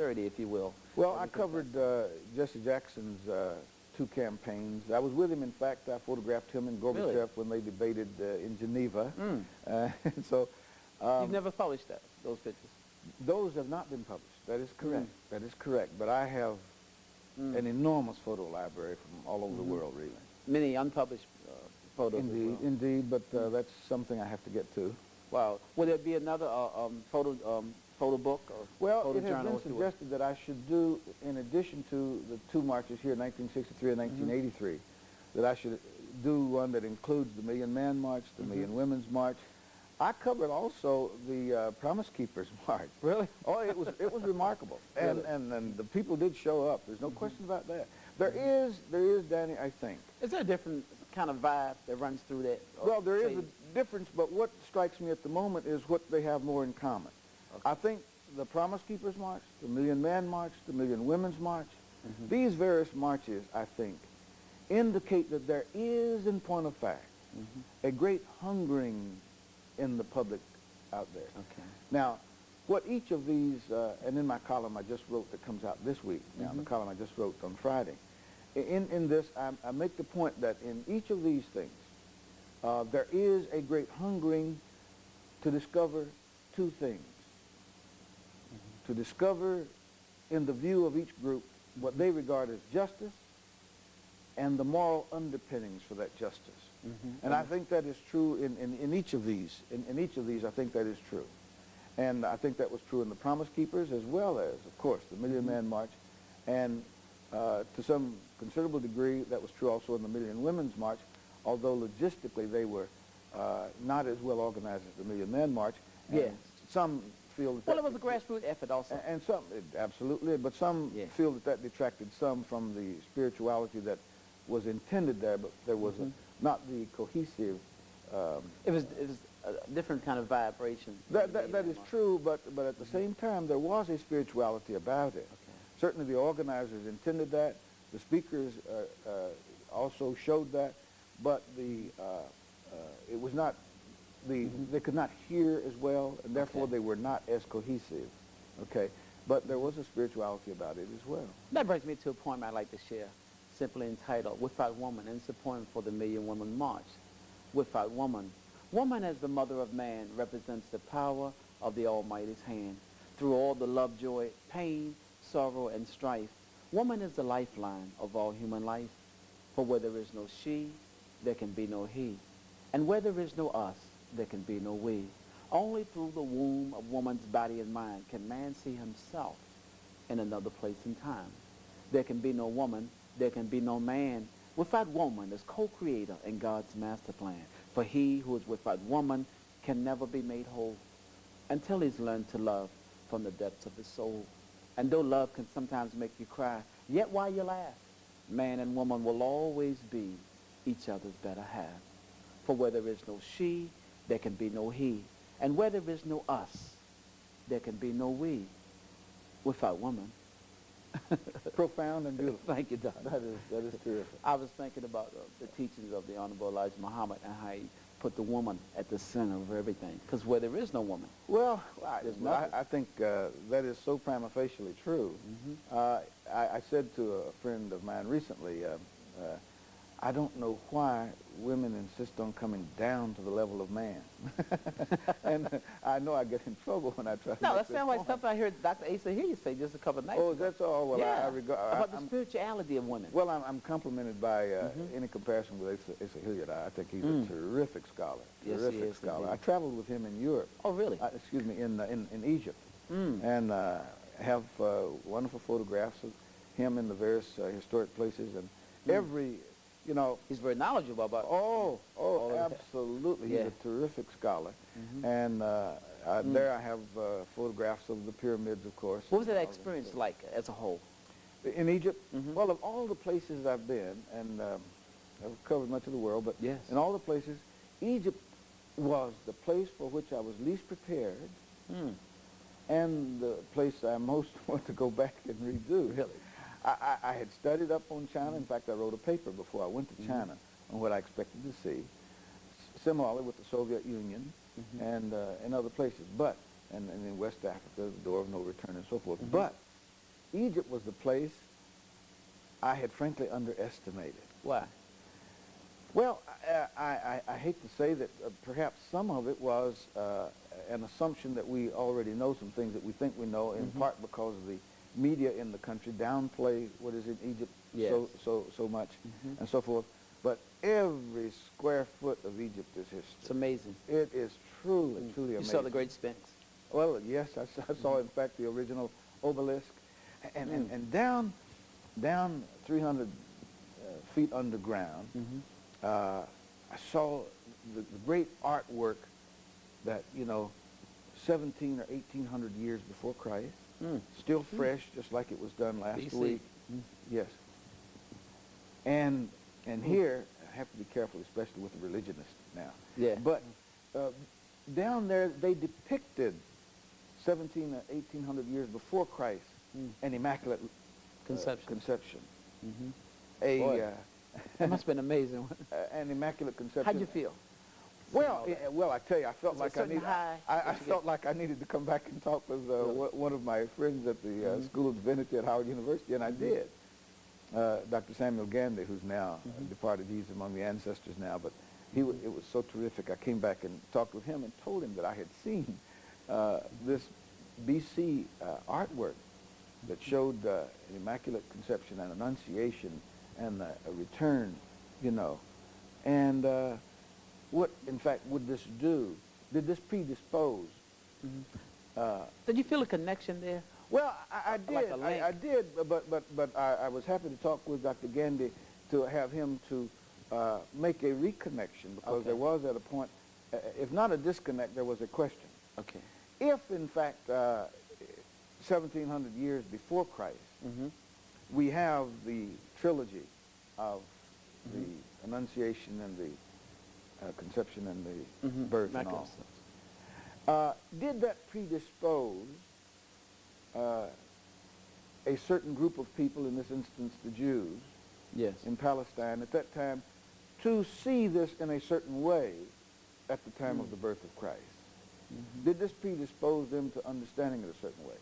posterity, if you will. Well, I covered Jesse Jackson's two campaigns. I was with him, in fact. I photographed him and Gorbachev Really? when they debated in Geneva. And so You've never published those pictures? those have not been published. That is correct. That is correct. But I have an enormous photo library from all over the world, really. Many unpublished photos as Indeed, well. indeed. But that's something I have to get to. Wow. Will there be another photo book or Well, photo it has journal, been if you will? suggested that I should do, in addition to the two marches here in 1963 and 1983, that I should do one that includes the Million Man March, the Million Women's March. I covered also the Promise Keepers March. Really? Oh, it was remarkable, and, Really? and the people did show up. There's no question about that. There is, Danny, I think. Is there a different kind of vibe that runs through that? Well, there is a difference, but what strikes me at the moment is what they have more in common. I think the Promise Keepers March, the Million Man March, the Million Women's March, these various marches, I think, indicate that there is, in point of fact, a great hungering in the public out there. Okay. Now, what each of these, and in my column I just wrote that comes out this week, now the column I just wrote on Friday, in this I make the point that in each of these things, there is a great hungering to discover two things. To discover in the view of each group what they regard as justice and the moral underpinnings for that justice. And I think that is true in each of these. In each of these, I think that is true. And I think that was true in the Promise Keepers, as well as, of course, the Million Man March. And to some considerable degree, that was true also in the Million Women's March, although logistically they were not as well organized as the Million Man March. Yes. Some feel that... Well, it was a grassroots effort also. And some, absolutely, but some feel that that detracted some from the spirituality that was intended there, but there was not the cohesive... It was a different kind of vibration. That is true, but at the same time, there was a spirituality about it. Certainly the organizers intended that, the speakers also showed that, but it was not, they could not hear as well, and therefore they were not as cohesive, okay? But there was a spirituality about it as well. That brings me to a point I'd like to share, simply entitled, Without Woman, and it's a poem for the Million Women March. Without woman. Woman as the mother of man represents the power of the Almighty's hand. Through all the love, joy, pain, sorrow, and strife, woman is the lifeline of all human life. For where there is no she, there can be no he. And where there is no us, there can be no we. Only through the womb of woman's body and mind can man see himself in another place and time. There can be no woman, there can be no man without woman as co-creator in God's master plan. For he who is without woman can never be made whole until he's learned to love from the depths of his soul. And though love can sometimes make you cry, yet while you laugh, man and woman will always be each other's better half. For where there is no she, there can be no he. And where there is no us, there can be no we. Without woman. Profound and beautiful. Thank you, Doctor. That is terrific. I was thinking about the teachings of the Honorable Elijah Muhammad and how he put the woman at the center of everything. Because where there is no woman, well, there's nothing. I think that is so prima facie true. I said to a friend of mine recently, I don't know why women insist on coming down to the level of man. And I know I get in trouble when I try to No, make that sounds like something I heard Dr. Asa Hilliard say just a couple of nights Oh, ago. that's all? Well, yeah, I regard... about the spirituality of women. Well, I'm complimented by any comparison with Asa Hilliard. I think he's a terrific scholar. Yes, terrific he is, scholar. indeed. I traveled with him in Europe. Oh, really? Excuse me, in Egypt. And have wonderful photographs of him in the various historic places. And every, you know... He's very knowledgeable about... Oh, absolutely. Yeah. He's a terrific scholar. And there I have photographs of the pyramids, of course. What was that experience like as a whole? In Egypt? Well, of all the places I've been, and I've covered much of the world, but Yes. in all the places, Egypt was the place for which I was least prepared, and the place I most want to go back and redo. Really? I had studied up on China. In fact, I wrote a paper before I went to China on what I expected to see. Similarly with the Soviet Union and other places, but and in West Africa, the door of no return and so forth. But Egypt was the place I had frankly underestimated. Why? Well, I hate to say that perhaps some of it was an assumption that we already know some things that we think we know, in part because of the media in the country downplay what is in Egypt Yes. so much and so forth. But every square foot of Egypt is history. It's amazing. It is truly, truly You amazing. saw the Great Sphinx. Well, yes, I saw, in fact, the original obelisk. And down 300 feet underground, I saw the great artwork that, 17 or 1800 years before Christ, still fresh, just like it was done last BC. week. Yes. And here, I have to be careful, especially with the religionists now. Yeah. But down there, they depicted 17 or 1800 years before Christ an immaculate conception. Boy, that must have been amazing. An immaculate conception. How'd you feel? Well, I tell you, I felt Was there like a certain high I that you felt like I needed to come back and talk with one of my friends at the School of Divinity at Howard University, and I did. Dr. Samuel Gandy, who's now departed. He's among the ancestors now, but it was so terrific. I came back and talked with him and told him that I had seen this BC artwork that showed an immaculate conception and annunciation and a return, and what, in fact, would this do? Did this predispose? Did you feel a connection there? Well, I did. Like a link? I did, but I was happy to talk with Dr. Gandy to have him to make a reconnection, because there was at a point, if not a disconnect, there was a question. Okay. If, in fact, 1700 years before Christ, we have the trilogy of the Annunciation and the Conception and the birth and all, did that predispose a certain group of people, in this instance the Jews, Yes. in Palestine at that time, to see this in a certain way at the time of the birth of Christ? Did this predispose them to understanding it a certain way?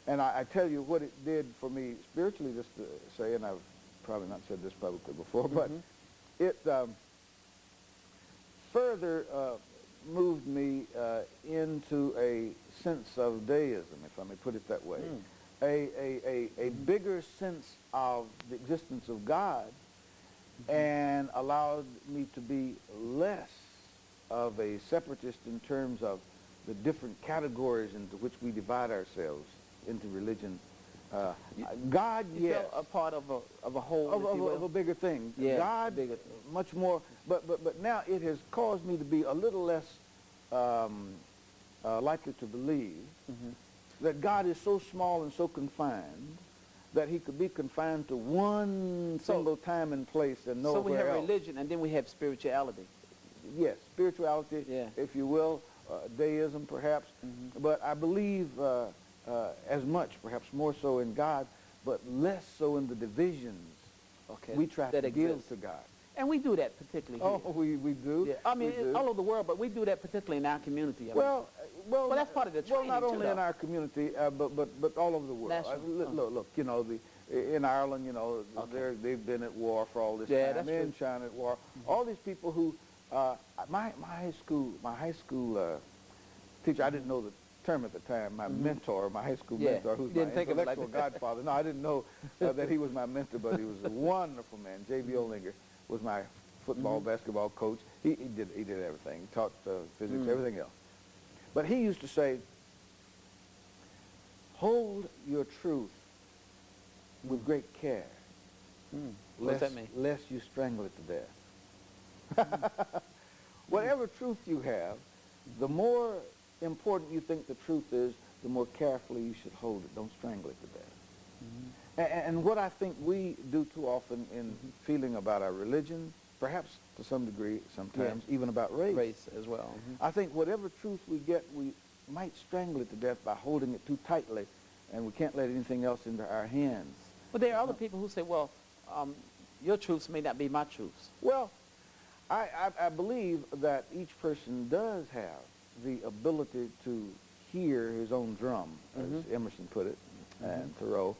And I tell you what it did for me spiritually, just to say, and I've probably not said this publicly before, but it further moved me into a sense of deism, if I may put it that way. A bigger sense of the existence of God, and allowed me to be less of a separatist in terms of the different categories into which we divide ourselves into religion. God, You yes. felt a part of a whole, if you will? Of a bigger thing. Yeah, God, bigger. much more, but now it has caused me to be a little less likely to believe that God is so small and so confined that he could be confined to one single time and place and nowhere else. So we have religion, and then we have spirituality. Yes, spirituality, if you will, deism perhaps, but I believe as much, perhaps more so in God, but less so in the divisions we try to give to God. And we do that particularly here. Oh, we do? Yeah. I mean, We do. all over the world, but we do that particularly in our community. I mean. Well, that's part of the Well, training, not too, only in though. our community, but all over the world. National. Look, in Ireland, they've been at war for all this Yeah, time. that's In China at war. All these people who, my high school teacher, I didn't know the term at the time, my mentor, my high school mentor, who's my Didn't think of it like intellectual that. godfather. No, I didn't know that he was my mentor, but he was a wonderful man. J.B. Olinger was my football, basketball coach. He did everything. He taught physics, everything else. But he used to say, hold your truth with great care, What does that mean? lest you strangle it to death. Whatever truth you have, the more important you think the truth is, the more carefully you should hold it. Don't strangle it to death. And what I think we do too often in feeling about our religion, perhaps to some degree sometimes, even about race. Race as well. I think whatever truth we get, we might strangle it to death by holding it too tightly, and we can't let anything else into our hands. But there are other people who say, well, your truths may not be my truths. Well, I believe that each person does have the ability to hear his own drum, as Emerson put it, and Thoreau.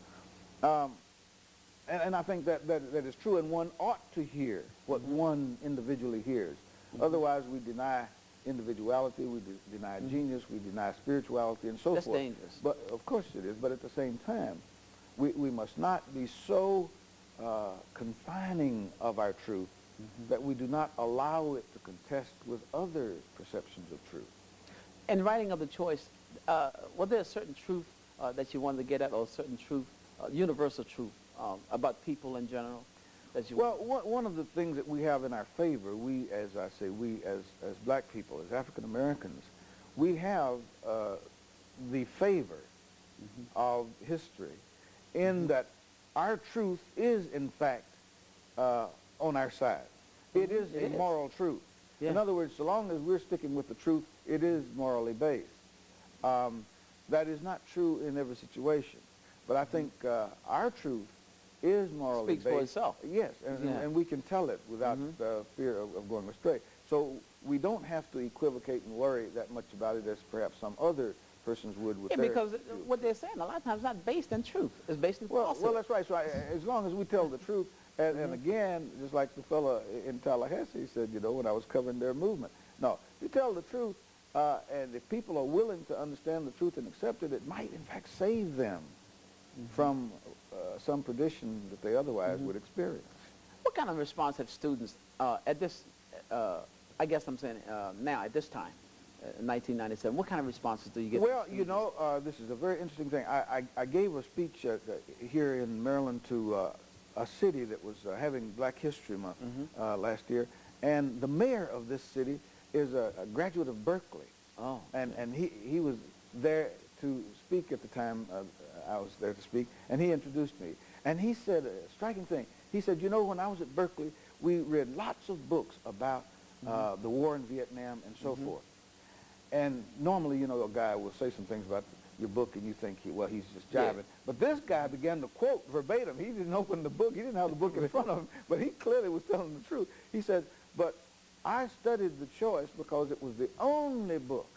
And I think that is true, and one ought to hear what one individually hears. Otherwise, we deny individuality, we deny genius, we deny spirituality, and so That's forth. dangerous. But of course it is. But at the same time, we must not be so confining of our truth that we do not allow it to contest with other perceptions of truth. In writing of the choice, was there a certain truth that you wanted to get at, or a certain truth, universal truth about people in general? That you Well, one of the things that we have in our favor, we, as I say, we as black people, as African Americans, we have the favor of history in that our truth is, in fact, on our side. It is a moral truth. Yeah. In other words, so long as we're sticking with the truth, it is morally based. That is not true in every situation, but I think our truth is morally Speaks based. for itself. Yes, and we can tell it without fear of going astray. So we don't have to equivocate and worry that much about it as perhaps some other persons would with yeah, their because truth. what they're saying a lot of times is not based in truth. It's based in falsehood. Well, that's right. So as long as we tell the truth, and again, just like the fellow in Tallahassee said, you know, when I was covering their movement. No, if you tell the truth, and if people are willing to understand the truth and accept it, it might in fact save them from some perdition that they otherwise would experience. What kind of response have students at this, I guess I'm saying now, at this time, 1997, what kind of responses do you get? Well, you know, this is a very interesting thing. I gave a speech here in Maryland to a city that was having Black History Month last year, and the mayor of this city is a graduate of Berkeley. Oh. And he was there to speak at the time I was there to speak, and he introduced me. And he said a striking thing. He said, you know, when I was at Berkeley, we read lots of books about the war in Vietnam and so forth. And normally, you know, a guy will say some things about your book, and you think, well, he's just jiving. Yeah. But this guy began to quote verbatim. He didn't open the book. He didn't have the book in front of him, but he clearly was telling the truth. He said, but I studied The Choice because it was the only book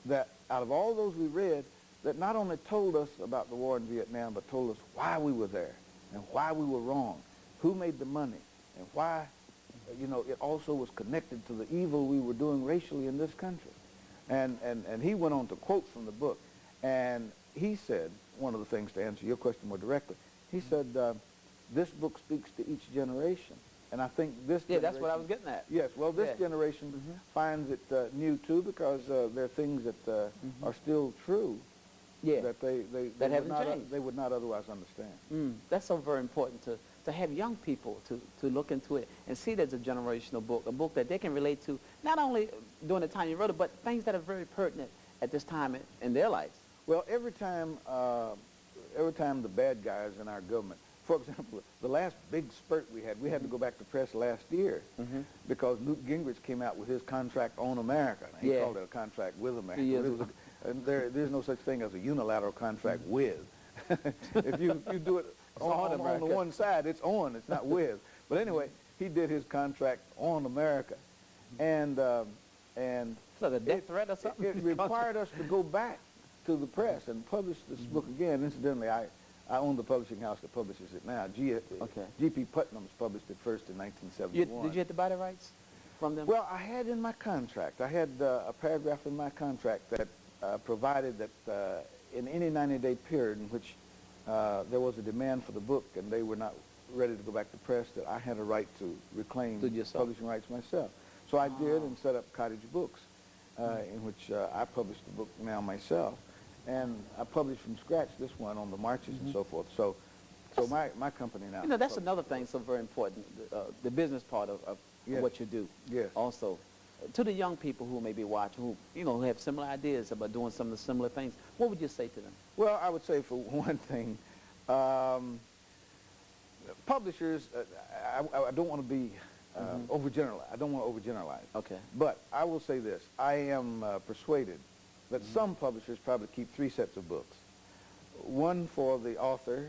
that, out of all those we read, that not only told us about the war in Vietnam, but told us why we were there and why we were wrong, who made the money, and why, you know, it also was connected to the evil we were doing racially in this country. And he went on to quote from the book. And he said, one of the things to answer your question more directly, he said, this book speaks to each generation. And I think this generation... Yeah, that's what I was getting at. Yes, well, this generation finds it new, too, because there are things that are still true that they would not otherwise understand. That's so very important to have young people to look into it and see it as a generational book, a book that they can relate to, not only during the time you wrote it, but things that are very pertinent at this time in their lives. Well, every time the bad guys in our government, for example, the last big spurt we had to go back to press last year because Newt Gingrich came out with his contract on America. He called it a contract with America. And there's no such thing as a unilateral contract with. If you do it on the one side, it's on, it's not with. But anyway, he did his contract on America. And So the death threat or something? It required us to go back to the press and publish this book again. Incidentally, I own the publishing house that publishes it now. G.P. Putnam's published it first in 1971. Did you have to buy the rights from them? Well, I had in my contract, I had a paragraph in my contract that provided that in any 90-day period in which there was a demand for the book and they were not ready to go back to press, that I had a right to reclaim publishing rights myself. So I did and set up Cottage Books, in which I published the book now myself. And I published from scratch this one on the marches and so forth. So my company now. You know, that's another thing so very important, the business part of what you do. Yes. Also, to the young people who may be watching, who, you know, who have similar ideas about doing some of the similar things, what would you say to them? Well, I would say for one thing, publishers, I don't want to be overgeneralized. I don't want to overgeneralize. Okay. But I will say this. I am persuaded that some publishers probably keep 3 sets of books. One for the author